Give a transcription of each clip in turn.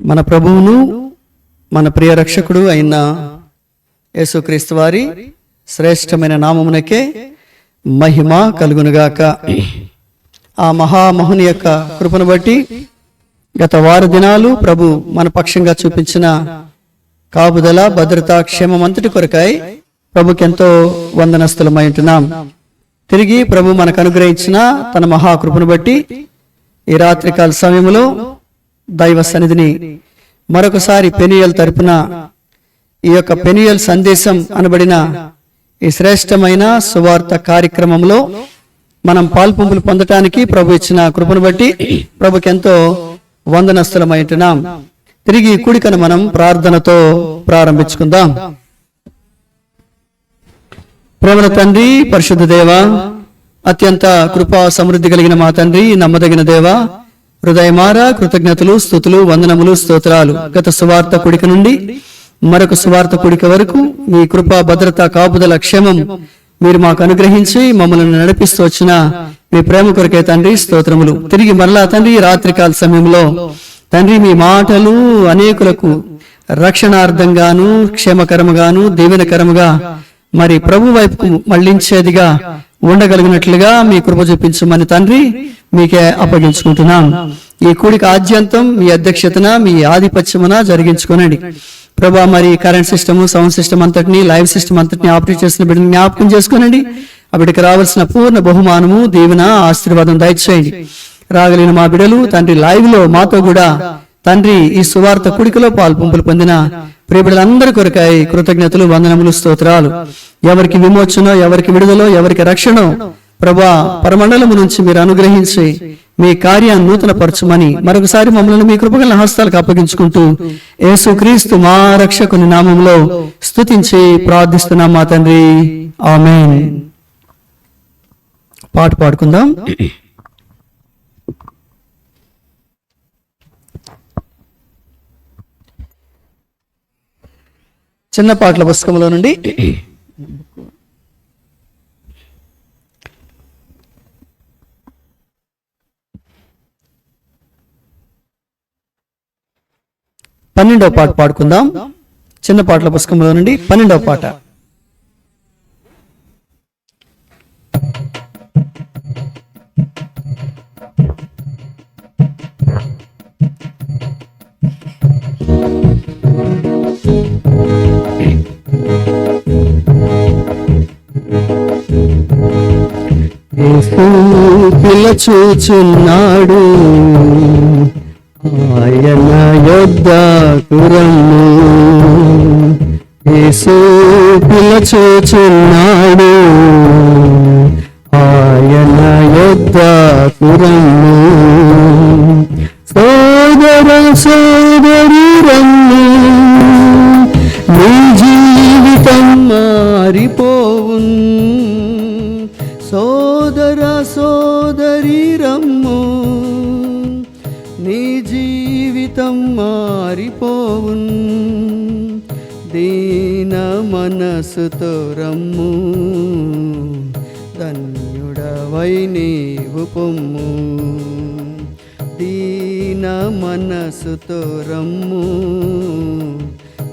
మన ప్రభువును మన ప్రియ రక్షకుడు అయిన యేసుక్రీస్తు వారి శ్రేష్టమైన నామమునకే మహిమ కలుగునుగాక. ఆ మహామహుని యొక్క కృపను బట్టి గత వారం దినాలు ప్రభు మన పక్షంగా చూపించిన కాపుదల, భద్రత, క్షేమం అంతటి కొరకై ప్రభుకెంతో వందనస్తులమై ఉంటున్నాం. తిరిగి ప్రభు మనకు అనుగ్రహించిన తన మహాకృపను బట్టి ఈ రాత్రికాల సమయంలో దైవ సన్నిధిని మరొకసారి పెనియల్ తరపున ఈ యొక్క పెనియల్ సందేశం అనబడిన ఈ శ్రేష్టమైన సువార్త కార్యక్రమంలో మనం పాల్పొంపులు పొందటానికి ప్రభు ఇచ్చిన కృపను బట్టి ప్రభుకెంతో వందనస్తులమై ఉంటున్నాం. తిరిగి కూడికను మనం ప్రార్థనతో ప్రారంభించుకుందాం. ప్రేమల తండ్రి, పరిశుద్ధ దేవ, అత్యంత కృపా సమృద్ధి కలిగిన మా తండ్రి, నమ్మదగిన దేవ, హృదయమార కృతజ్ఞతలు, స్తుతులు, వందనములు, స్తోత్రాలు. గత సువార్త కూడిక నుండి మరొక సువార్త కూడిక వరకు మీ కృపా, భద్రత, కాపుదల, క్షేమం మీరు మాకు అనుగ్రహించి మమ్మల్ని నడిపిస్తూ వచ్చిన మీ ప్రేమ కొరకే తండ్రి స్తోత్రములు. తిరిగి మరలా తండ్రి రాత్రికాల సమయంలో తండ్రి మీ మాటలు అనేకులకు రక్షణార్థంగాను, క్షేమకరముగాను, దీవెనకరముగా మరి ప్రభు వైపుకు మళ్లించేదిగా ఉండగలిగినట్లుగా మీ కృప చూపించమని తండ్రి మీకే అప్పగించుకుంటున్నాం. ఈ కూడిక ఆద్యంతం మీ అధ్యక్షతన, మీ ఆధిపత్యమున జరిగించుకోనండి ప్రభా. మరి కరెంట్ సిస్టమ్, సౌండ్ సిస్టమ్ అంతటిని, లైవ్ సిస్టమ్ అంతటిని ఆపరేట్ చేసిన బిడ్డని జ్ఞాపకం చేసుకోనండి. అప్పటికి రావాల్సిన పూర్ణ బహుమానము, దీవెన, ఆశీర్వాదం దయచేయండి. రాగలిగిన మా బిడ్డలు తండ్రి లైవ్ లో మాతో కూడా తండ్రి ఈ సువార్త కుడికలో పాల్పొంపులు పొందిన ప్రియబిడ్డలందరి కొరకై కృతజ్ఞతలు, వందనములు, స్తోత్రాలు. ఎవరికి విమోచన, ఎవరికి విడుదల, ఎవరికి రక్షణ ప్రభా పరమండలము నుంచి మీరు అనుగ్రహించి మీ కార్యాన్ని నూతన పరచమని మరొకసారి మమ్మల్ని మీ కృపగల హస్తాలకు అప్పగించుకుంటూ యేసుక్రీస్తు మా రక్షకుని నామంలో స్తుతించి ప్రార్థిస్తున్నాం మా తండ్రి, ఆమేన్. పాట పాడుకుందాం. చిన్న పాటల పుస్తకంలో నుండి పన్నెండవ పాట పాడుకుందాం. చిన్న పాటల పుస్తకంలో నుండి 12వ పాట. పిలచూచున్నాడు ఆయన యొద్దకు రమ్ము, యేసు పిలచూచున్నాడు ఆయన యొద్దకు రమ్ము. సోదర సోదరి రమ్ము, నీ జీవితం మారిపోవున్. సోదర సోదరి రమ్ము, నీ జీవితం మారిపోవున్. దీన మనసుతో రమ్ము, ధన్యుడవై నీవు పొమ్ము. దీన మనసుతో రమ్ము,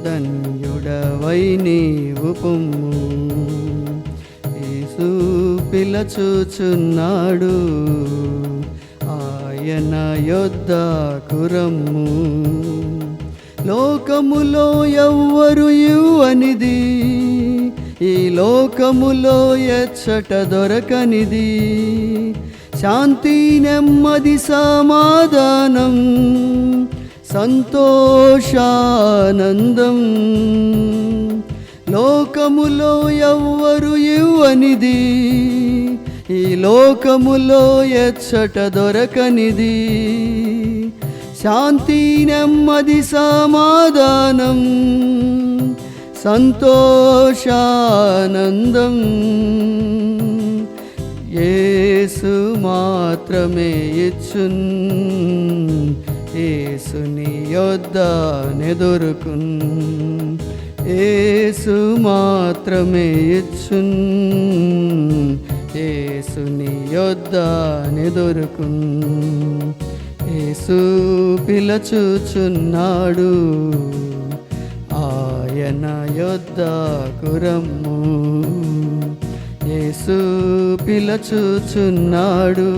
ధన్యుడవై నీవు పొమ్ము. యేసు పిలచూచున్నాడు ఆయన యొద్దకు రమ్ము. లోకములో ఎవ్వరు ఇవ్వనిది, ఈ లోకములో ఎచ్చట దొరకనిది, శాంతి, నెమ్మది, సమాధానం, సంతోషానందం. లోకములో ఎవ్వరు ఇవ్వనిది, ఈ లోకములో ఎచ్చట దొరకనిది, శాంతి, నెమ్మది, సమాధానం, సంతోషానందం. యేసు మాత్రమే ఇచ్చున్, యేసుని యొద్దనే దొరుకున్. యేసు మాత్రమే ఇచ్చున్, యేసుని యొద్దనే దొరుకున్. యేసు పిలచుచున్నాడు, ఆయన యొద్దకు రమ్ము. యేసు పిలచుచున్నాడు,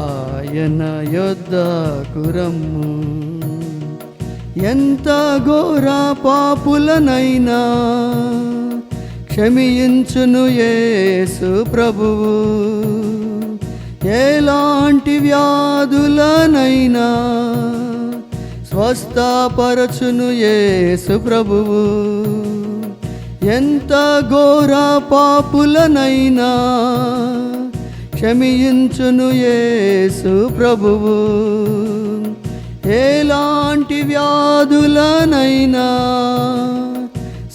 ఆయన యొద్దకు రమ్ము. ఎంత ఘోర పాపులనైనా క్షమించును యేసు ప్రభువు, ఎలాంటి వ్యాధులనైనా స్వస్థపరచును యేసు ప్రభువు. ఎంత ఘోర పాపులనైనా క్షమించును యేసు ప్రభువు, ఎలాంటి వ్యాధులనైనా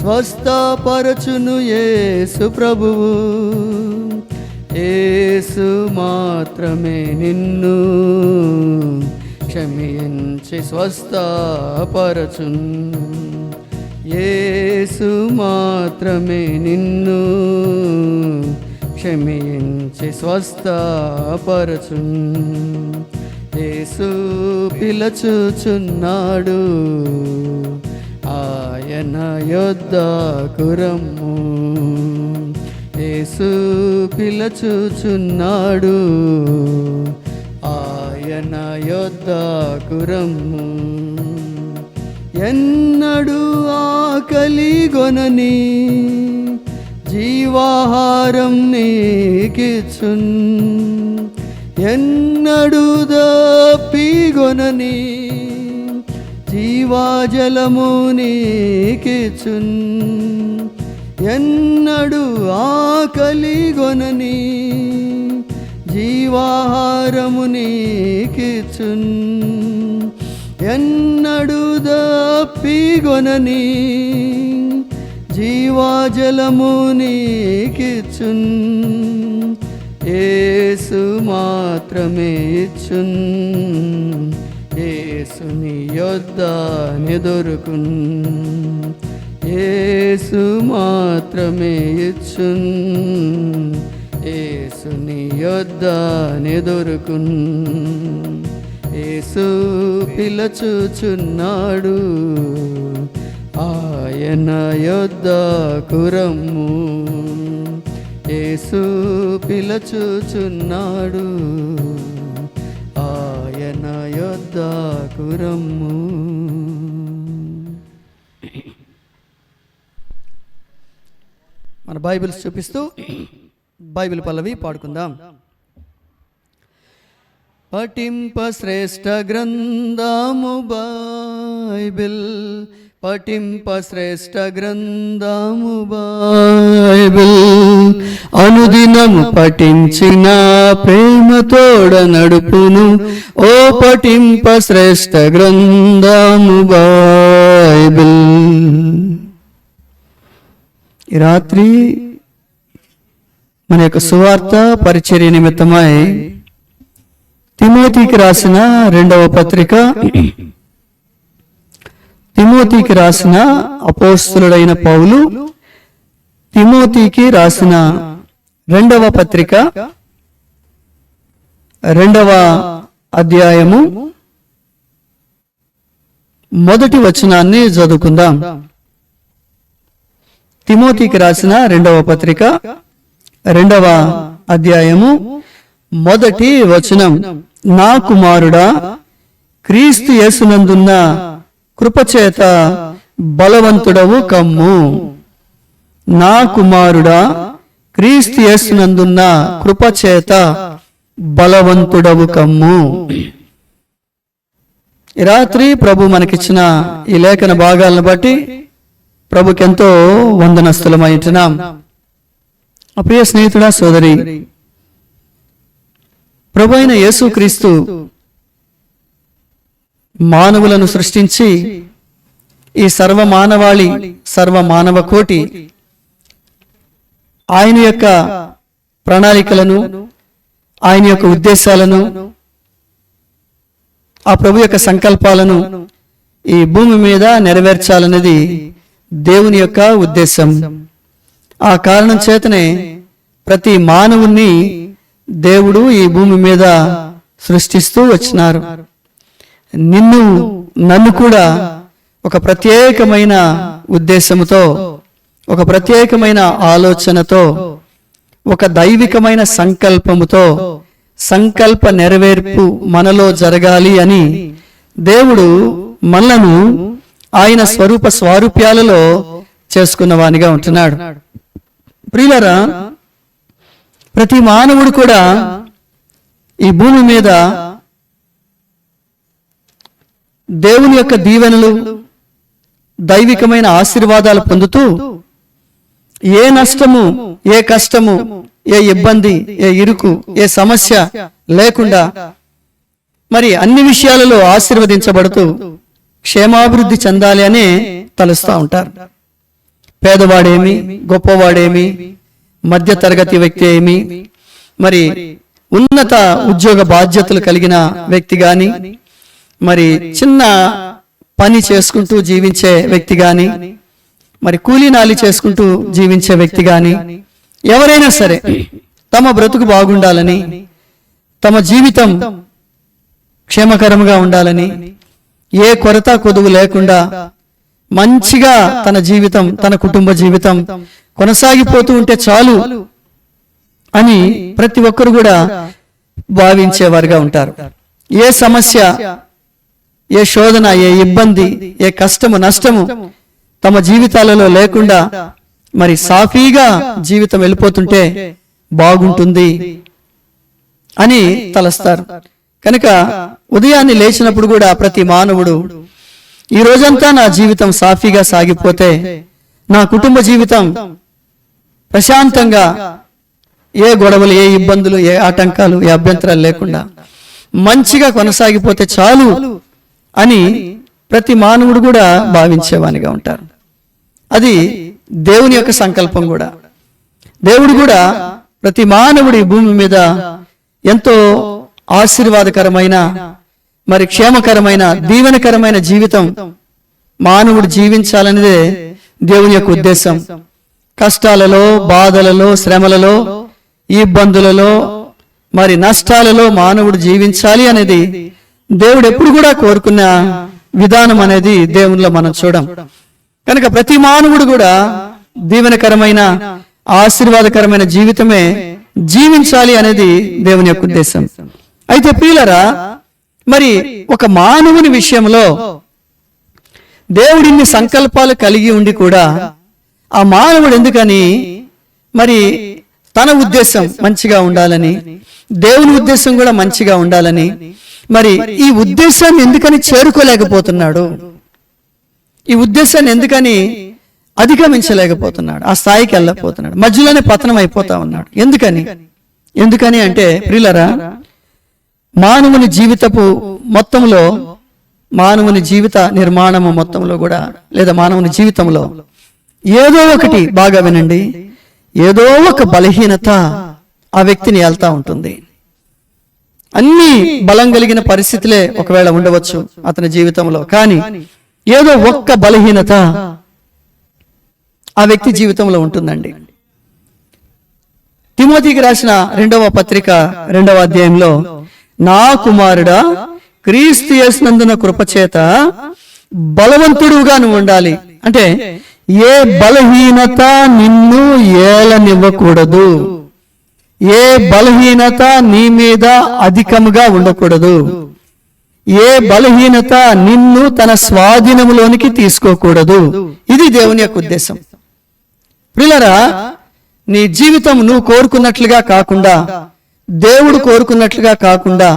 స్వస్థపరచును యేసు ప్రభువు. యేసు మాత్రమే నిన్ను క్షమించి స్వస్థపరచును. యేసు మాత్రమే నిన్ను క్షమించి స్వస్థపరచును. యేసు పిలచుచున్నాడు, ఆయన యొద్దకు రమ్ము. యేసు పిలచుచున్నాడు, ఆయన యొద్దకు రమ్ము. ఎన్నడూ ఆకలిగొనని జీవాహారం నీకిచ్చున్, ఎన్నడూ దప్పిగొనని జీవాజలము నీకిచ్చున్, ఎన్నడూ ఆకలిగొనని జీవాహారము నీకిచ్చున్, ఎన్నడూ దప్పిగొనని జీవాజలము నీకిచ్చున్. యేసు మాత్రమే ఇచ్చున్, యేసుని యొద్దనే దొరుకున్. యేసు మాత్రమే ఇచ్చున్, యేసుని యొద్దనే దొరుకున్. యేసు పిలచుచున్నాడు, ఆయన యొద్దకు రమ్ము. యేసు పిలచుచున్నాడు, ఆయన యొద్దకు రమ్ము. మన బైబిల్స్ చూపిస్తూ బైబిల్ పల్లవి పాడుకుందాం. పఠింప శ్రేష్ఠ గ్రంథము బైబిల్, పఠింప శ్రేష్ఠ గ్రంథము బైబిల్, అనుదినము పఠించిన ప్రేమతోడ నడుపును. ఓ పఠింప శ్రేష్ఠ గ్రంథము బైబిల్. ఈ రాత్రి మన యొక్క సువార్త పరిచర్య నిమిత్తమై తిమోతికి రాసిన రెండవ పత్రిక, తిమోతికి రాసిన అపోస్తలుడైన పౌలు తిమోతికి రాసిన రెండవ పత్రిక, రెండవ అధ్యాయము మొదటి వచనాన్ని చదువుకుందాం. తిమోతికి రాసిన రెండవ పత్రిక, రెండవ అధ్యాయము మొదటి వచనం. నా కుమారుడా, క్రీస్తు యేసునందున్న కృపచేత బలవంతుడవు కమ్ము. నా కుమారుడా, క్రీస్తు యేసునందున్న కృపచేత బలవంతుడవు కమ్ము. ఈ రాత్రి ప్రభు మనకిచ్చిన ఈ లేఖన భాగాలను బట్టి ప్రభుకెంతో వందనస్తులమై ఉంటున్నాం. ప్రియ స్నేహితుడా, సోదరి, ప్రభు అయిన యేసుక్రీస్తు మానవులను సృష్టించి ఈ సర్వమానవాళి సర్వమానవ కోటి ఆయన యొక్క ప్రణాళికలను, ఆయన యొక్క ఉద్దేశాలను, ఆ ప్రభు యొక్క సంకల్పాలను ఈ భూమి మీద నెరవేర్చాలన్నది దేవుని యొక్క ఉద్దేశం. ఆ కారణం చేతనే ప్రతి మానవుణ్ణి దేవుడు ఈ భూమి మీద సృష్టిస్తూ వచ్చినారు. నన్ను కూడా ఒక ప్రత్యేకమైన ఉద్దేశముతో, ఒక ప్రత్యేకమైన ఆలోచనతో, ఒక దైవికమైన సంకల్పముతో సంకల్ప నెరవేర్పు మనలో జరగాలి అని దేవుడు మనలను ఆయన స్వరూప స్వారూప్యాలలో చేసుకున్నవానిగా ఉంటున్నాడు. ప్రియులారా, ప్రతి మానవుడు కూడా ఈ భూమి మీద దేవుని యొక్క దీవెనలు, దైవికమైన ఆశీర్వాదాలు పొందుతూ ఏ నష్టము, ఏ కష్టము, ఏ ఇబ్బంది, ఏ ఇరుకు, ఏ సమస్య లేకుండా మరి అన్ని విషయాలలో ఆశీర్వదించబడుతూ క్షేమాభివృద్ధి చెందాలి అనే తలుస్తూ ఉంటారు. పేదవాడేమి, గొప్పవాడేమి, మధ్య తరగతి వ్యక్తి ఏమి, మరి ఉన్నత ఉద్యోగ బాధ్యతలు కలిగిన వ్యక్తి గాని, మరి చిన్న పని చేసుకుంటూ జీవించే వ్యక్తి గాని, మరి కూలీనాలి చేసుకుంటూ జీవించే వ్యక్తి గాని, ఎవరైనా సరే తమ బ్రతుకు బాగుండాలని, తమ జీవితం క్షేమకరంగా ఉండాలని, ఏ కొరత కొదువు లేకుండా మంచిగా తన జీవితం, తన కుటుంబ జీవితం కొనసాగిపోతూ ఉంటే చాలు అని ప్రతి ఒక్కరు కూడా భావించేవారుగా ఉంటారు. ఏ సమస్య, ఏ శోధన, ఏ ఇబ్బంది, ఏ కష్టము, నష్టము తమ జీవితాలలో లేకుండా మరి సాఫీగా జీవితం వెళ్ళిపోతుంటే బాగుంటుంది అని తలస్తారు. కనుక ఉదయాన్నే లేచినప్పుడు కూడా ప్రతి మానవుడు ఈ రోజంతా నా జీవితం సాఫీగా సాగిపోతే, నా కుటుంబ జీవితం ప్రశాంతంగా, ఏ గొడవలు, ఏ ఇబ్బందులు, ఏ ఆటంకాలు, ఏ అభ్యంతరాలు లేకుండా మంచిగా కొనసాగిపోతే చాలు అని ప్రతి మానవుడు కూడా భావించేవానిగా ఉంటారు. అది దేవుని యొక్క సంకల్పం కూడా. దేవుడు కూడా ప్రతి మానవుడి భూమి మీద ఎంతో ఆశీర్వాదకరమైన, మరి క్షేమకరమైన, దీవెనకరమైన జీవితం మానవుడు జీవించాలనేదే దేవుని యొక్క ఉద్దేశం. కష్టాలలో, బాధలలో, శ్రమలలో, ఇబ్బందులలో, మరి నష్టాలలో మానవుడు జీవించాలి అనేది దేవుడు ఎప్పుడు కూడా కోరుకున్న విధానం అనేది దేవునిలో మనం చూడం. కనుక ప్రతి మానవుడు కూడా దీవెనకరమైన, ఆశీర్వాదకరమైన జీవితమే జీవించాలి అనేది దేవుని యొక్క ఉద్దేశం. అయితే ప్రియులారా, మరి ఒక మానవుని విషయంలో దేవుడిన్ని సంకల్పాలు కలిగి ఉండి కూడా ఆ మానవుడు ఎందుకని మరి తన ఉద్దేశం మంచిగా ఉండాలని, దేవుని ఉద్దేశం కూడా మంచిగా ఉండాలని, మరి ఈ ఉద్దేశాన్ని ఎందుకని చేరుకోలేకపోతున్నాడు, ఈ ఉద్దేశాన్ని ఎందుకని అధిగమించలేకపోతున్నాడు, ఆ స్థాయికి వెళ్ళకపోతున్నాడు, మధ్యలోనే పతనం అయిపోతా ఉన్నాడు. ఎందుకని అంటే ప్రియులారా, మానవుని జీవితపు మొత్తంలో, మానవుని జీవిత నిర్మాణము మొత్తంలో కూడా, లేదా మానవుని జీవితంలో ఏదో ఒకటి, బాగా వినండి, ఏదో ఒక బలహీనత ఆ వ్యక్తిని వెళ్తా ఉంటుంది. అన్ని బలం కలిగిన పరిస్థితులే ఒకవేళ ఉండవచ్చు అతని జీవితంలో, కానీ ఏదో ఒక్క బలహీనత ఆ వ్యక్తి జీవితంలో ఉంటుందండి. తిమోతికి రాసిన 2వ పత్రిక 2వ అధ్యాయంలో, నా కుమారుడా, క్రీస్తు యేసునందున కృపచేత బలవంతుడుగా నువ్వు ఉండాలి అంటే, ఏ బలహీనత నిన్ను ఏలనివ్వకూడదు, ఏ బలహీనత నీ మీద అధికముగా ఉండకూడదు, ఏ బలహీనత నిన్ను తన స్వాధీనములోనికి తీసుకోకూడదు. ఇది దేవుని యొక్క ఉద్దేశం. ప్రియులారా, నీ జీవితం నువ్వు కోరుకున్నట్లుగా కాకుండా, దేవుడు కోరుకున్నట్లుగా కాకుండా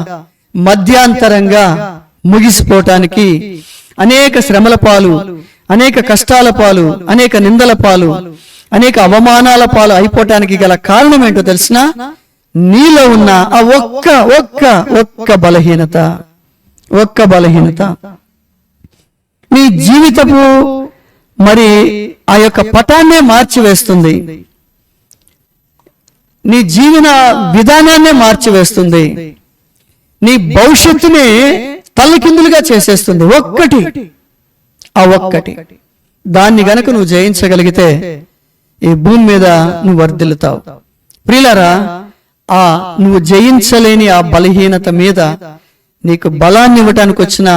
మధ్యాంతరంగా ముగిసిపోవటానికి, అనేక శ్రమల పాలు, అనేక కష్టాల పాలు, అనేక నిందల పాలు, అనేక అవమానాల పాలు అయిపోవటానికి గల కారణం ఏంటో తెలిసినా, నీలో ఉన్న ఆ ఒక్క బలహీనత, ఒక్క బలహీనత నీ జీవితపు మరి ఆ యొక్క పటాన్నే మార్చివేస్తుంది, నీ జీవన విధానాన్నే మార్చివేస్తుంది, నీ భవిష్యత్తుని తల్లకిందులుగా చేసేస్తుంది. ఆ ఒక్కటి దాన్ని గనక నువ్వు జయించగలిగితే ఈ భూమి మీద నువ్వు వర్ధిల్లుతావు. ప్రియులారా, నువ్వు జయించలేని ఆ బలహీనత మీద నీకు బలాన్ని ఇవ్వటానికి వచ్చిన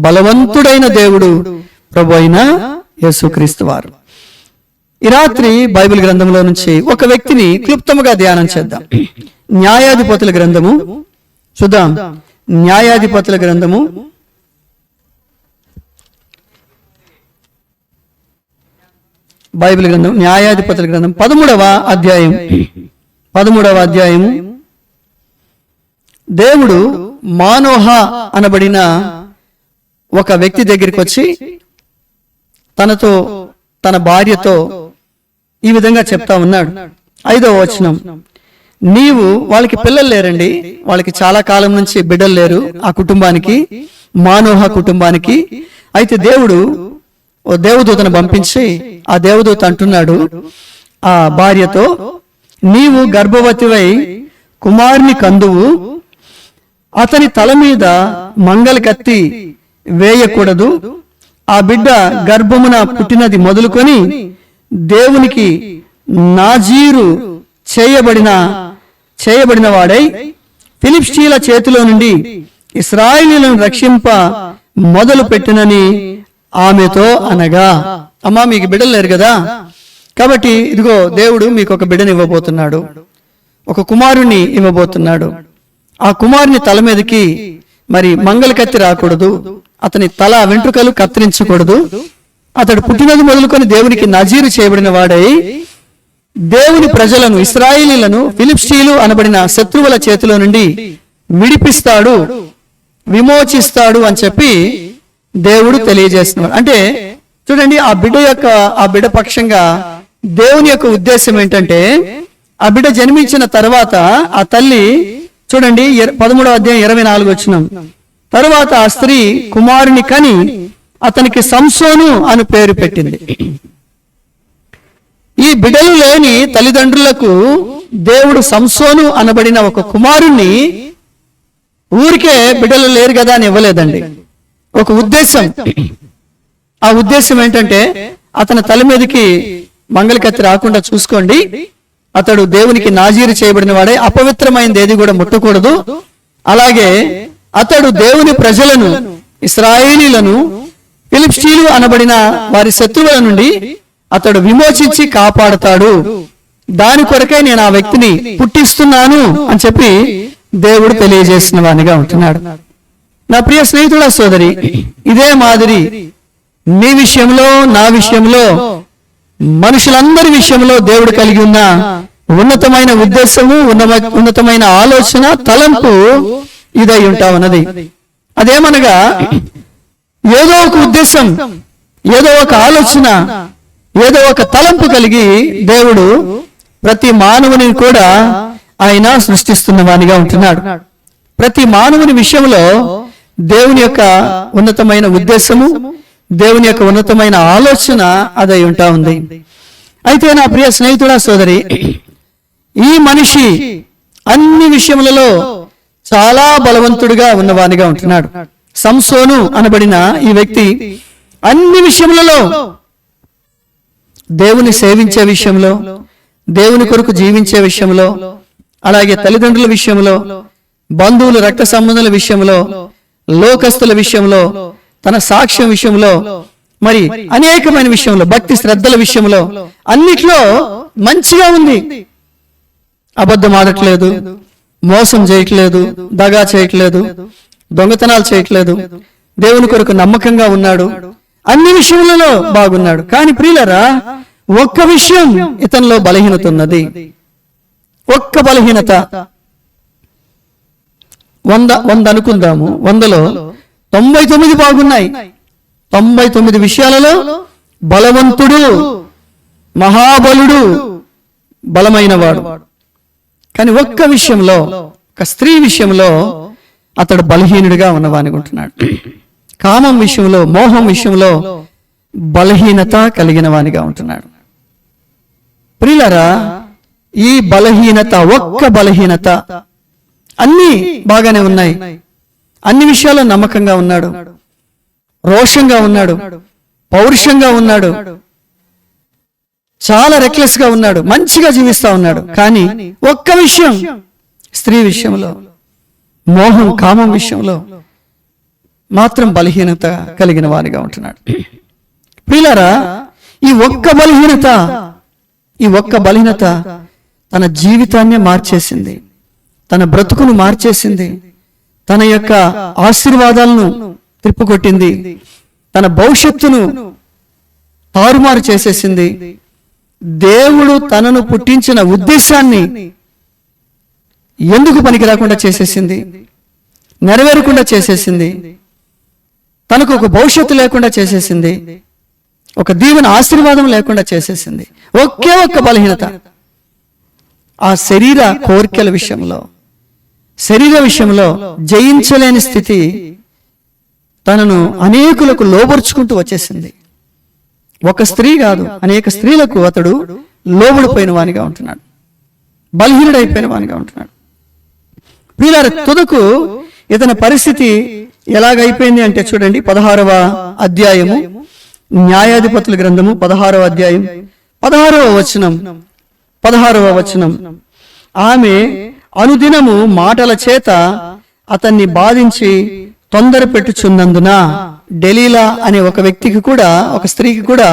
బలవంతుడైన దేవుడు ప్రభు అయిన యేసుక్రీస్తు వారు. ఈ రాత్రి బైబిల్ గ్రంథంలో నుంచి ఒక వ్యక్తిని క్లుప్తముగా ధ్యానం చేద్దాం. న్యాయాధిపతుల గ్రంథము చూద్దాం. న్యాయాధిపతుల గ్రంథము బైబిల్ గ్రంథం న్యాయాధిపతుల గ్రంథం 13వ అధ్యాయము. దేవుడు మానోహ అనబడిన ఒక వ్యక్తి దగ్గరికి వచ్చి తనతో తన భార్యతో ఈ విధంగా చెప్తా ఉన్నాడు. 5వ వచనం, నీవు వాళ్ళకి పిల్లలు లేరండి, వాళ్ళకి చాలా కాలం నుంచి బిడ్డలు లేరు ఆ కుటుంబానికి, మానోహ కుటుంబానికి. అయితే దేవుడు ఓ దేవదూతను పంపించి ఆ దేవదూత అంటున్నాడు ఆ భార్యతో, నీవు గర్భవతివై కుమారుని కందువు, అతని తల మీద మంగలి కత్తి వేయకూడదు, ఆ బిడ్డ గర్భమున పుట్టినది మొదలుకొని దేవునికి నాజీరు చేయబడిన వాడై ఫిలిష్తీయుల చేతిలో నుండి ఇశ్రాయేలీయులను రక్షింప మొదలు పెట్టినని ఆమెతో అనగా. అమ్మా, మీకు బిడ్డలు లేరు కదా, కాబట్టి ఇదిగో దేవుడు మీకు ఒక బిడ్డని ఇవ్వబోతున్నాడు, ఒక కుమారుని ఇవ్వబోతున్నాడు. ఆ కుమారుని తల మీదకి మరి మంగళ కత్తి రాకూడదు, అతని తల వెంట్రుకలు కత్తిరించకూడదు, అతడు పుట్టినది మొదలుకొని దేవునికి నజీరు చేయబడిన వాడై దేవుని ప్రజలను ఇశ్రాయేలీయులను ఫిలిష్తీయులు అనబడిన శత్రువుల చేతిలో నుండి విడిపిస్తాడు, విమోచిస్తాడు అని చెప్పి దేవుడు తెలియజేస్తున్నాడు. అంటే చూడండి, ఆ బిడ్డ పక్షంగా దేవుని యొక్క ఉద్దేశం ఏంటంటే, ఆ బిడ్డ జన్మించిన తర్వాత ఆ తల్లి చూడండి 13వ అధ్యాయం 24 వచనం, తరువాత ఆ స్త్రీ కుమారుని కని అతనికి సంసోను అని పేరు పెట్టింది. ఈ బిడ్డలు లేని తల్లిదండ్రులకు దేవుడు సంసోను అనబడిన ఒక కుమారుణ్ణి, ఊరికే బిడ్డలు లేరు కదా అని ఇవ్వలేదండి, ఒక ఉద్దేశం. ఆ ఉద్దేశం ఏంటంటే, అతని తల మీదకి మంగళ కత్తి రాకుండా చూసుకోండి, అతడు దేవునికి నాజీరు చేయబడిన వాడే, అపవిత్రమైనది ఏది కూడా ముట్టకూడదు, అలాగే అతడు దేవుని ప్రజలను ఇశ్రాయేలీయులను ఫిలిష్తీయులు అనబడిన వారి శత్రువుల నుండి అతడు విమోచించి కాపాడతాడు, దాని కొరకై నేను ఆ వ్యక్తిని పుట్టిస్తున్నాను అని చెప్పి దేవుడు తెలియజేసిన వానిగా ఉంటున్నాడు. నా ప్రియ స్నేహితుడా, సోదరి, ఇదే మాదిరి నీ విషయంలో, నా విషయంలో, మనుషులందరి విషయంలో దేవుడు కలిగి ఉన్న ఉన్నతమైన ఉద్దేశము, ఉన్నతమైన ఆలోచన, తలంపు ఇదై ఉంటా ఉన్నది. అదేమనగా, ఏదో ఒక ఉద్దేశం, ఏదో ఒక ఆలోచన, ఏదో ఒక తలంపు కలిగి దేవుడు ప్రతి మానవుని కూడా ఆయన సృష్టిస్తున్న వానిగా ఉంటున్నాడు. ప్రతి మానవుని విషయంలో దేవుని యొక్క ఉన్నతమైన ఉద్దేశము, దేవుని యొక్క ఉన్నతమైన ఆలోచన అదై ఉంటా ఉంది. అయితే నా ప్రియ స్నేహితుడా, సోదరి, ఈ మనిషి అన్ని విషయములలో చాలా బలవంతుడిగా ఉన్నవానిగా ఉంటున్నాడు. సంసోను అనబడిన ఈ వ్యక్తి అన్ని విషయములలో, దేవుని సేవించే విషయంలో, దేవుని కొరకు జీవించే విషయంలో, అలాగే తల్లిదండ్రుల విషయంలో, బంధువులు రక్త సంబంధాల విషయంలో, లోకస్తుల విషయంలో, తన సాక్ష్యం విషయంలో, మరి అనేకమైన విషయంలో, భక్తి శ్రద్ధల విషయంలో, అన్నిట్లో మంచిగా ఉంది. అబద్ధం ఆడట్లేదు, మోసం చేయట్లేదు, దగా చేయట్లేదు, దొంగతనాలు చేయట్లేదు, దేవుని కొరకు నమ్మకంగా ఉన్నాడు, అన్ని విషయములలో బాగున్నాడు. కానీ ప్రియులరా, ఒక్క విషయం ఇతనిలో బలహీనత ఉన్నది. ఒక్క బలహీనత. 100 అనుకుందాము, 100లో 99 బాగున్నాయి. 99 విషయాలలో బలవంతుడు, మహాబలుడు, బలమైన వాడు. కానీ ఒక్క విషయంలో, ఒక స్త్రీ విషయంలో అతడు బలహీనుడిగా ఉన్నవానుకుంటున్నాడు. కామం విషయంలో, మోహం విషయంలో బలహీనత కలిగిన వానిగా ఉంటున్నాడు. ప్రియులారా, ఈ బలహీనత, ఒక్క బలహీనత, అన్ని బాగానే ఉన్నాయి, అన్ని విషయాల్లో నమ్మకంగా ఉన్నాడు, రోషంగా ఉన్నాడు, పౌరుషంగా ఉన్నాడు, చాలా రెక్లెస్ గా ఉన్నాడు, మంచిగా జీవిస్తా ఉన్నాడు. కానీ ఒక్క విషయం, స్త్రీ విషయంలో, మోహం కామం విషయంలో మాత్రం బలహీనత కలిగిన వారిగా ఉంటున్నాడు. ప్రియులారా, ఈ ఒక్క బలహీనత తన జీవితాన్నే మార్చేసింది, తన బ్రతుకును మార్చేసింది, తన యొక్క ఆశీర్వాదాలను తిప్పుకొట్టింది, తన భవిష్యత్తును తారుమారు చేసేసింది. దేవుడు తనను పుట్టించిన ఉద్దేశాన్ని ఎందుకు పనికి రాకుండా చేసేసింది, నెరవేరకుండా చేసేసింది, తనకు ఒక భవిష్యత్తు లేకుండా చేసేసింది, ఒక దీవెన ఆశీర్వాదం లేకుండా చేసేసింది. ఒకే ఒక్క బలహీనత, ఆ శరీర కోరికల విషయంలో, శరీర విషయంలో జయించలేని స్థితి తనను అనేకులకు లోబరుచుకుంటూ వచ్చేసింది. ఒక స్త్రీ కాదు, అనేక స్త్రీలకు అతడు లోబడిపోయిన వానిగా ఉంటున్నాడు, బలహీనుడైపోయిన వానిగా ఉంటున్నాడు. ప్రియులారా, తుదకు ఇతని పరిస్థితి ఎలాగైపోయింది అంటే చూడండి, 16వ అధ్యాయము, న్యాయాధిపతుల గ్రంథము 16వ అధ్యాయం 16వ వచనం. ఆమె అనుదినము మాటల చేత అతన్ని బాధించి తొందర పెట్టుచున్నందున, డెలీలా అనే ఒక వ్యక్తికి కూడా, ఒక స్త్రీకి కూడా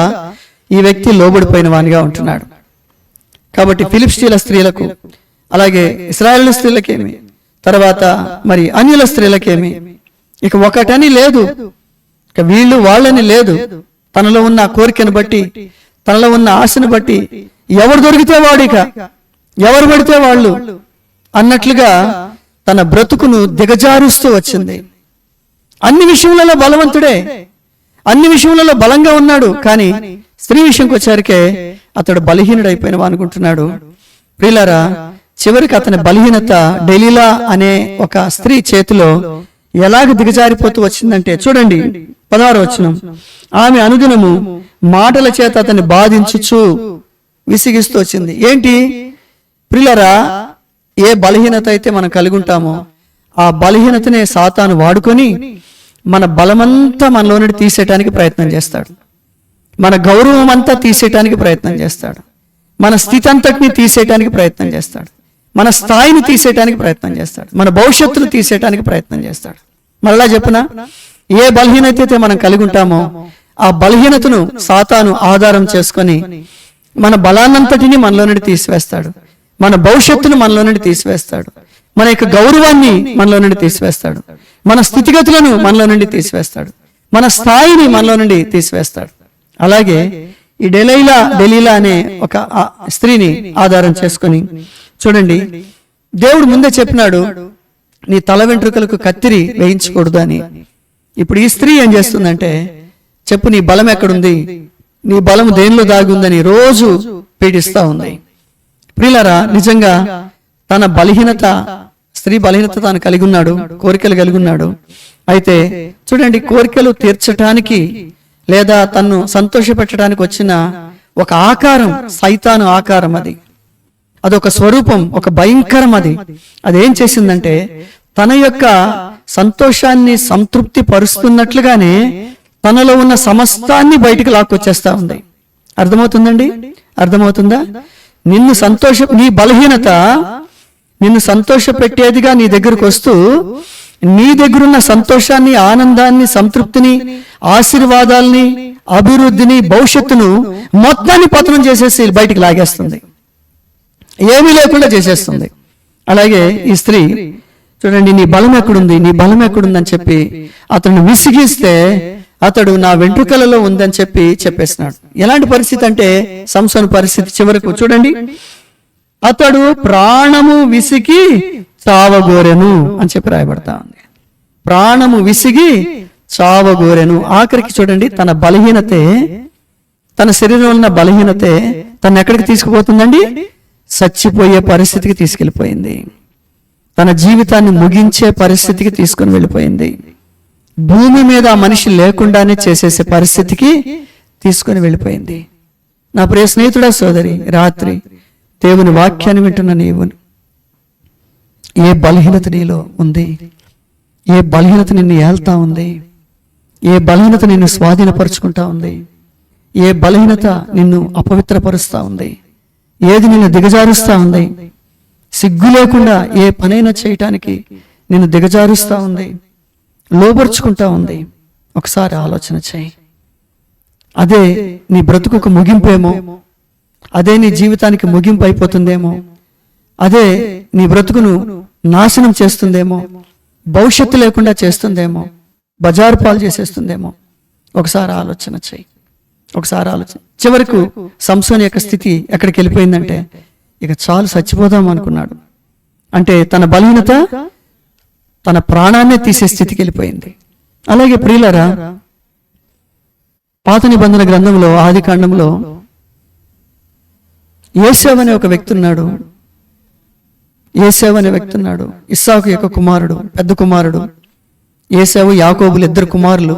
ఈ వ్యక్తి లోబడిపోయిన వానిగా ఉంటున్నాడు. కాబట్టి ఫిలిష్తీయుల స్త్రీలకు, అలాగే ఇశ్రాయేలు స్త్రీలకేమి, తర్వాత మరి అన్యుల స్త్రీలకేమి, ఇక ఒకటని లేదు, ఇక వీళ్ళు వాళ్ళని లేదు. తనలో ఉన్న కోరికను బట్టి, తనలో ఉన్న ఆశను బట్టి ఎవరు దొరికితే వాడు, ఇక ఎవరు పడితే వాళ్ళు అన్నట్లుగా తన బ్రతుకును దిగజారుస్తూ వచ్చింది. అన్ని విషయములలో బలవంతుడే, అన్ని విషయములలో బలంగా ఉన్నాడు, కానీ స్త్రీ విషయంకి వచ్చారికే అతడు బలహీనుడైపోయిన అనుకుంటున్నాడు. ప్రియులారా, చివరికి అతని బలహీనత డెలీలా అనే ఒక స్త్రీ చేతిలో ఎలాగ దిగజారిపోతూ వచ్చిందంటే చూడండి, 16వ వచనం. ఆమె అనుదినము మాటల చేత అతన్ని బాధించుచు విసిగిస్తూ వచ్చింది. ఏంటి ప్రియులారా, ఏ బలహీనత అయితే మనం కలిగి ఉంటామో ఆ బలహీనతనే సాతాను వాడుకొని మన బలమంతా మనలో నుండి తీసేయటానికి ప్రయత్నం చేస్తాడు, మన గౌరవం అంతా తీసేయటానికి ప్రయత్నం చేస్తాడు, మన స్థితి అంతటిని తీసేయటానికి ప్రయత్నం చేస్తాడు, మన స్థాయిని తీసేయటానికి ప్రయత్నం చేస్తాడు, మన భవిష్యత్తును తీసేయటానికి ప్రయత్నం చేస్తాడు. మరలా చెప్పున, ఏ బలహీనత అయితే మనం కలిగి ఉంటామో ఆ బలహీనతను సాతాను ఆధారం చేసుకొని మన బలాన్నంతటిని మనలో నుండి తీసివేస్తాడు, మన భవిష్యత్తును మనలో నుండి తీసివేస్తాడు, మన యొక్క గౌరవాన్ని మనలో నుండి తీసివేస్తాడు, మన స్థితిగతులను మనలో నుండి తీసివేస్తాడు, మన స్థాయిని మనలో నుండి తీసివేస్తాడు. అలాగే ఈ డెలీలా అనే ఒక స్త్రీని ఆధారం చేసుకొని చూడండి, దేవుడు ముందే చెప్పినాడు నీ తల వెంట్రుకలకు కత్తిరి వేయించకూడదు అని. ఇప్పుడు ఈ స్త్రీ ఏం చేస్తుందంటే, చెప్పు నీ బలం ఎక్కడుంది, నీ బలం దేనిలో దాగి ఉందని రోజు పీడిస్తా ఉంది. ప్రియులారా, నిజంగా తన బలహీనత, స్త్రీ బలహీనత తాను కలిగి ఉన్నాడు, కోరికలు కలిగి ఉన్నాడు. అయితే చూడండి, కోరికలు తీర్చడానికి లేదా తన్ను సంతోషపెట్టడానికి వచ్చిన ఒక ఆకారం సైతాను ఆకారం, అదొక స్వరూపం, ఒక భయంకరం. అదేం చేసిందంటే తన యొక్క సంతోషాన్ని సంతృప్తి పరుస్తున్నట్లుగానే తనలో ఉన్న సమస్తాన్ని బయటికి లాక్కొచ్చేస్తా ఉంది. అర్థమవుతుందండి? అర్థమవుతుందా? నీ బలహీనత నిన్ను సంతోష పెట్టేదిగా నీ దగ్గరకు వస్తూ నీ దగ్గరున్న సంతోషాన్ని, ఆనందాన్ని, సంతృప్తిని, ఆశీర్వాదాల్ని, అభివృద్ధిని, భవిష్యత్తును మొత్తాన్ని పతనం చేసేసి బయటికి లాగేస్తుంది, ఏమీ లేకుండా చేసేస్తుంది. అలాగే ఈ స్త్రీ చూడండి, నీ బలం ఎక్కడుంది, నీ బలం ఎక్కడుంది అని చెప్పి అతను విసిగిస్తే అతడు నా వెంట్రుకలలో ఉందని చెప్పేసినాడు. ఎలాంటి పరిస్థితి అంటే సంసోను పరిస్థితి చివరకు చూడండి, అతడు ప్రాణము విసిగి చావగోరెను అని చెప్పి రాయబడతా ఉంది. ప్రాణము విసిగి చావగోరెను. ఆఖరికి చూడండి, తన బలహీనతే, తన శరీరంలో ఉన్న బలహీనతే తను ఎక్కడికి తీసుకుపోతుందండి? చచ్చిపోయే పరిస్థితికి తీసుకెళ్ళిపోయింది, తన జీవితాన్ని ముగించే పరిస్థితికి తీసుకొని వెళ్ళిపోయింది, భూమి మీద ఆ మనిషి లేకుండానే చేసేసే పరిస్థితికి తీసుకొని వెళ్ళిపోయింది. నా ప్రియ స్నేహితుడా, సోదరి, రాత్రి దేవుని వాక్యాన్ని వింటున్న నీవు ఏ బలహీనత నీలో ఉంది, ఏ బలహీనత నిన్ను ఏల్తా ఉంది, ఏ బలహీనత నిన్ను స్వాధీనపరుచుకుంటా ఉంది, ఏ బలహీనత నిన్ను అపవిత్రపరుస్తా ఉంది, ఏది నిన్ను దిగజారుస్తా ఉంది, సిగ్గు లేకుండా ఏ పనైనా చేయటానికి నిన్ను దిగజారుస్తూ ఉంది, లోబర్చుకుంటా ఉంది. ఒకసారి ఆలోచన చేయి. అదే నీ బ్రతుకుకు ముగింపేమో, అదే నీ జీవితానికి ముగింపు అయిపోతుందేమో, అదే నీ బ్రతుకును నాశనం చేస్తుందేమో, భవిష్యత్తు లేకుండా చేస్తుందేమో, బజారు పాలు చేసేస్తుందేమో. ఒకసారి ఆలోచన చేయి. ఒకసారి ఆలోచన. చివరకు సంసోను యొక్క స్థితి ఎక్కడికి వెళ్ళిపోయిందంటే, ఇక చాలు చచ్చిపోదాం అనుకున్నాడు. అంటే తన బలహీనత తన ప్రాణాన్నే తీసే స్థితికి వెళ్ళిపోయింది. అలాగే ప్రియులారా, పాత నిబంధన గ్రంథంలో ఆది కాండంలో యోసేపు అనే ఒక వ్యక్తి ఉన్నాడు. యోసేపు అనే వ్యక్తి ఉన్నాడు. ఇస్సాకు యొక్క కుమారుడు, పెద్ద కుమారుడు. యోసేపు యాకోబులు ఇద్దరు కుమారులు.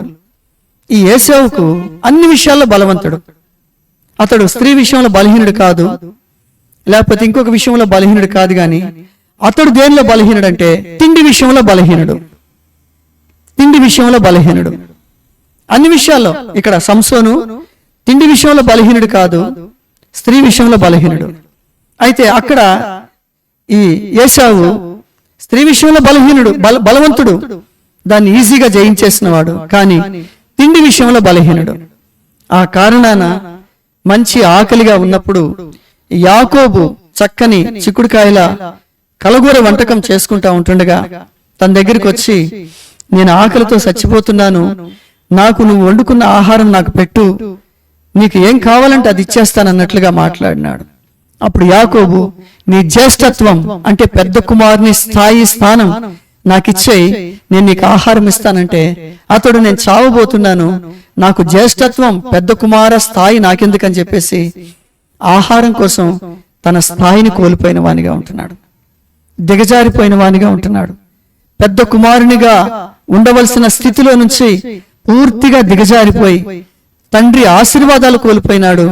ఈ యోసేపుకు అన్ని విషయాల్లో బలవంతుడు. అతడు స్త్రీ విషయంలో బలహీనుడు కాదు, లేకపోతే ఇంకొక విషయంలో బలహీనుడు కాదు. కానీ అతడు దేనిలో బలహీనుడు అంటే తిండి విషయంలో బలహీనుడు. తిండి విషయంలో బలహీనుడు. అన్ని విషయాల్లో. ఇక్కడ సంసోను తిండి విషయంలో బలహీనుడు కాదు, స్త్రీ విషయంలో బలహీనుడు. అయితే అక్కడ ఈ యోసేపు స్త్రీ విషయంలో బలహీనుడు, బలవంతుడు, దాన్ని ఈజీగా జయించేసినవాడు. కానీ తిండి విషయంలో బలహీనుడు. ఆ కారణాన మంచి ఆకలిగా ఉన్నప్పుడు యాకోబు చక్కని చిక్కుడుకాయల కలగూర వంటకం చేసుకుంటా ఉంటుండగా తన దగ్గరికి వచ్చి, నేను ఆకలితో చచ్చిపోతున్నాను, నాకు నువ్వు వండుకున్న ఆహారం నాకు పెట్టు, నీకు ఏం కావాలంటే అది ఇచ్చేస్తానన్నట్లుగా మాట్లాడినాడు. అప్పుడు యాకోబు, నీ జ్యేష్ఠత్వం అంటే పెద్ద కుమారుని స్థానం నాకు ఇచ్చేయి, నేను నీకు ఆహారం ఇస్తానంటే అతడు, నేను చావబోతున్నాను, నాకు జ్యేష్ఠత్వం పెద్ద కుమార స్థాయి నాకెందుకని చెప్పేసి ఆహారం కోసం తన స్థాయిని కోల్పోయిన వానిగా ఉంటున్నాడు, దిగజారిపోయిన వానిగా ఉంటున్నాడు. పెద్ద కుమారునిగా ఉండవలసిన స్థితిలో నుంచి పూర్తిగా దిగజారిపోయి తండ్రి ఆశీర్వాదాలు కోల్పోయినాడు,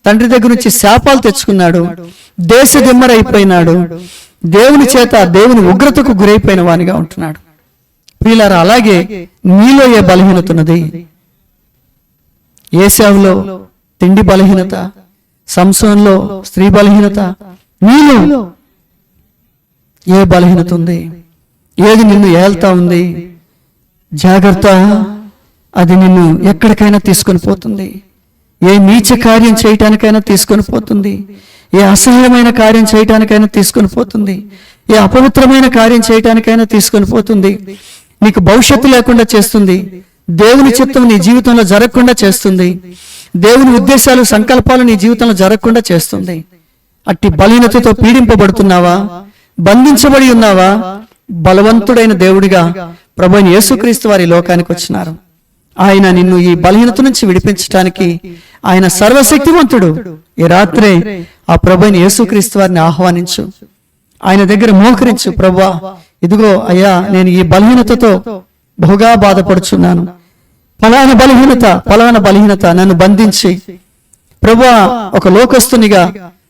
తండ్రి దగ్గర నుంచి శాపాలు తెచ్చుకున్నాడు, దేశ దిమ్మరైపోయినాడు, దేవుని చేత దేవుని ఉగ్రతకు గురైపోయిన వానిగా ఉంటున్నాడు. ప్రియులారా, అలాగే నీలో ఏ బలహీనత ఉన్నది? యోసేపులో తిండి బలహీనత, సంసోనులో స్త్రీ బలహీనత, నీలో ఏ బలహీనత ఉంది? ఏది నిన్ను ఏల్తా ఉంది? జాగ్రత్త, అది నిన్ను ఎక్కడికైనా తీసుకొని పోతుంది. ఏ నీచ కార్యం చేయటానికైనా తీసుకొని పోతుంది, ఏ అసహ్యమైన కార్యం చేయటానికైనా తీసుకొని పోతుంది, ఏ అపవిత్రమైన కార్యం చేయటానికైనా తీసుకొని పోతుంది. నీకు భవిష్యత్తు లేకుండా చేస్తుంది, దేవుని చిత్తం నీ జీవితంలో జరగకుండా చేస్తుంది, దేవుని ఉద్దేశాలు సంకల్పాలు నీ జీవితంలో జరగకుండా చేస్తుంది. అట్టి బలహీనతతో పీడింపబడుతున్నావా? బంధించబడి ఉన్నావా? బలవంతుడైన దేవుడిగా ప్రభువైన యేసుక్రీస్తు వారి లోకానికి వచ్చినారు. ఆయన నిన్ను ఈ బలహీనత నుంచి విడిపించడానికి ఆయన సర్వశక్తివంతుడు. ఈ రాత్రే ఆ ప్రభువైన యేసుక్రీస్తు వారిని ఆహ్వానించు, ఆయన దగ్గర మోకరించు. ప్రభువా, ఇదిగో అయ్యా, నేను ఈ బలహీనతతో బహుగా బాధపడుచున్నాను, ఫలానా బలహీనత నన్ను బంధించి ప్రభువా ఒక లోకస్తునిగా,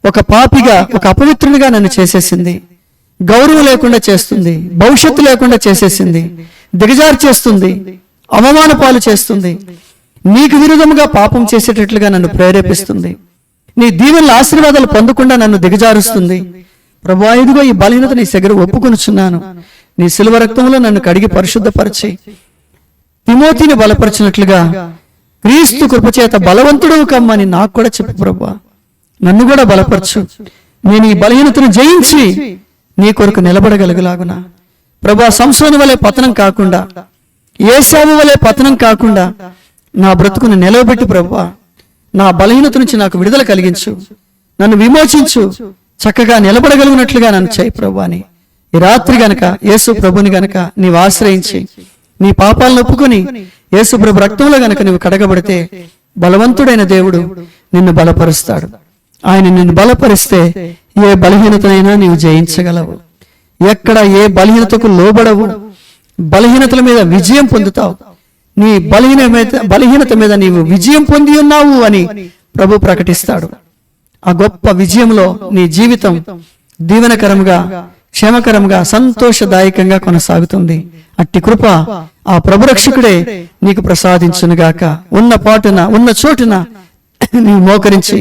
ఒక పాపిగా, ఒక అపవిత్రునిగా నన్ను చేసేసింది, గౌరవం లేకుండా చేస్తుంది, భవిష్యత్తు లేకుండా చేసేసింది, దిగజారు చేస్తుంది, అవమాన పాలు చేస్తుంది, నీకు విరుద్ధముగా పాపం చేసేటట్లుగా నన్ను ప్రేరేపిస్తుంది, నీ దీవెనల ఆశీర్వాదాలు పొందకుండా నన్ను దిగజారుస్తుంది. ప్రభువా, ఇదిగో ఈ బలహీనత నీ దగ్గర ఒప్పుకొనుచున్నాను, నీ శిలువ రక్తంలో నన్ను కడిగి పరిశుద్ధపరిచి తిమోతిని బలపరిచినట్లుగా క్రీస్తు కృపచేత బలవంతుడవు కమ్మని నాకు కూడా చెప్పు ప్రభువా, నన్ను కూడా బలపరచు. నేను ఈ బలహీనతను జయించి నీ కొరకు నిలబడగలుగులాగునా. ప్రభువా, సంసోను వలె పతనం కాకుండా, యోసేపు వలె పతనం కాకుండా నా బ్రతుకును నిలవబెట్టి ప్రభువా, నా బలహీనత నుంచి నాకు విడుదల కలిగించు, నన్ను విమోచించు, చక్కగా నిలబడగలిగినట్లుగా నన్ను చేయి ప్రభువా అని ఈ రాత్రి గనక యేసు ప్రభుని గనక నీవు ఆశ్రయించి నీ పాపాలను ఒప్పుకొని యేసు ప్రభు రక్తంలో గనక నువ్వు కడగబడితే బలవంతుడైన దేవుడు నిన్ను బలపరుస్తాడు. ఆయన నిన్ను బలపరిస్తే ఏ బలహీనతనైనా నీవు జయించగలవు. ఎక్కడ ఏ బలహీనతకు లోబడవు, బలహీనతల మీద విజయం పొందుతావు. నీ బలహీనత మీద నీవు విజయం పొంది ఉన్నావు అని ప్రభు ప్రకటిస్తాడు. ఆ గొప్ప విజయంలో నీ జీవితం దీవెనకరంగా, క్షేమకరంగా, సంతోషదాయకంగా కొనసాగుతుంది. అట్టి కృప ఆ ప్రభురక్షకుడే నీకు ప్రసాదించునుగాక. ఉన్న పాటున, ఉన్న చోటున నీవు మోకరించి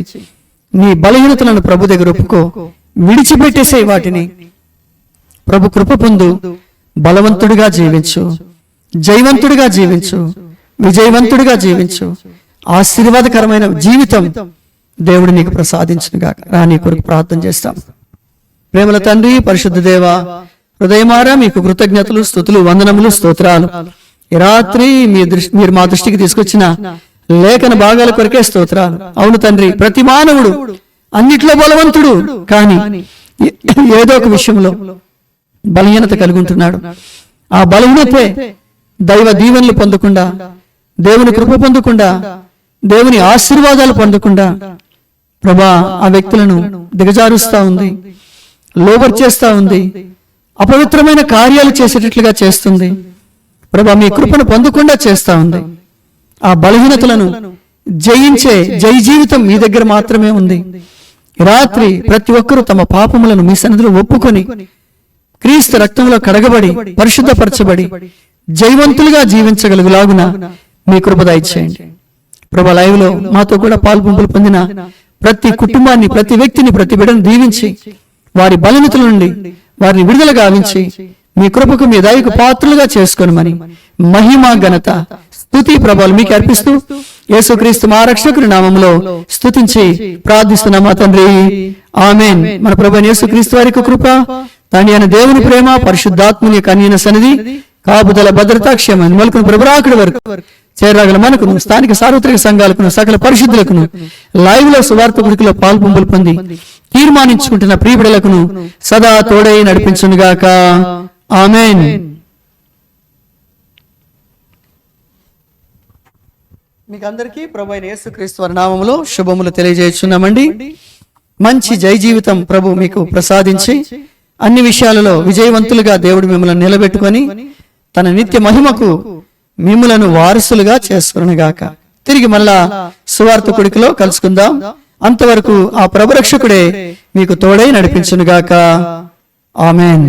నీ బలహీనతలను ప్రభు దగ్గర ఒప్పుకో, విడిచిపెట్టేసే వాటిని, ప్రభు కృప పొందు, బలవంతుడిగా జీవించు, జయవంతుడిగా జీవించు, విజయవంతుడిగా జీవించు. ఆశీర్వాదకరమైన జీవితం దేవుడు నీకు ప్రసాదించునుగాక. నీ కొరకు ప్రార్థన చేస్తాం. ప్రేమల తండ్రి, పరిశుద్ధ దేవ, హృదయమారా మీకు కృతజ్ఞతలు, స్తుతులు, వందనములు, స్తోత్రాలు. ఈ రాత్రి మీరు మా దృష్టికి తీసుకొచ్చిన లేఖన భాగాల కొరకే స్తోత్రాలు. అవును తండ్రి, ప్రతి మానవుడు అన్నిట్లో బలవంతుడు, కానీ ఏదో ఒక విషయంలో బలహీనత కలిగి ఉంటున్నాడు. ఆ బలహీనతే దైవ దీవెనలు పొందకుండా, దేవుని కృప పొందకుండా, దేవుని ఆశీర్వాదాలు పొందకుండా ప్రభా ఆ వ్యక్తులను దిగజారుస్తా ఉంది, లోబర్ చేస్తా ఉంది, అపవిత్రమైన కార్యాలు చేసేటట్లుగా చేస్తుంది. ప్రభా మీ కృపను పొందకుండా చేస్తా ఉంది. ఆ బలహీనతలను జయించే జై జీవితం మీ దగ్గర మాత్రమే ఉంది. రాత్రి ప్రతి ఒక్కరూ తమ పాపములను మీ సన్నిధిలో ఒప్పుకొని క్రీస్తు రక్తంలో కడగబడి పరిశుద్ధపరచబడి జయవంతులుగా జీవించగలుగులాగున మీ కృప దయచేయండి. ప్రభా లైవ్ లో మాతో కూడా పాల్పొంపులు పొందిన ప్రతి కుటుంబాన్ని, ప్రతి వ్యక్తిని, ప్రతి బిడ్డను దీవించి వారి బలహీనతల నుండి వారిని విడుదల గావించి మీ కృపకు, మీ దయకు పాత్రలుగా చేసుకోనమని మహిమ, ఘనత, స్తుతి, ప్రభావాలు మీకు అర్పిస్తూ యేసుక్రీస్తు మా రక్షకుని నామములో స్తుతించి ప్రార్థిస్తున్నామా తండ్రి, ఆమేన్. మన ప్రభువైన యేసుక్రీస్తు వారి కృప, తండ్రి అయిన దేవుని ప్రేమ, పరిశుద్ధాత్మని యొక్క అన్యోన్య సన్నిధి, కాపుదల, భద్రతా, క్షేమాన్ని మొలకను ప్రభురాకుడి వరకు చేరగల మనకును, స్థానిక సార్వత్రిక సంఘాలకును, సకల పరిశుద్ధులకును, లైవ్ లో సువార్త గుడికలో పాల్పొంపులు పొంది తీర్మానించుకుంటున్న ప్రియబిడలకును సదా తోడై నడిపించునుగాక. ఆమేన్. మీకు అందరికీ ప్రభు అయిన యేసుక్రీస్తు వారి నామములో శుభములు తెలియజేస్తున్నామండి. మంచి జై జీవితం ప్రభు మీకు ప్రసాదించి అన్ని విషయాలలో విజయవంతులుగా దేవుడు మిమ్మల్ని నిలబెట్టుకొని తన నిత్య మహిమకు మిమ్ములను వారసులుగా చేసుకొనుగాక. తిరిగి మళ్ళా సువార్త కొడుకులో కలుసుకుందాం. అంతవరకు ఆ ప్రభురక్షకుడే మీకు తోడై నడిపించునుగాక. ఆమేన్.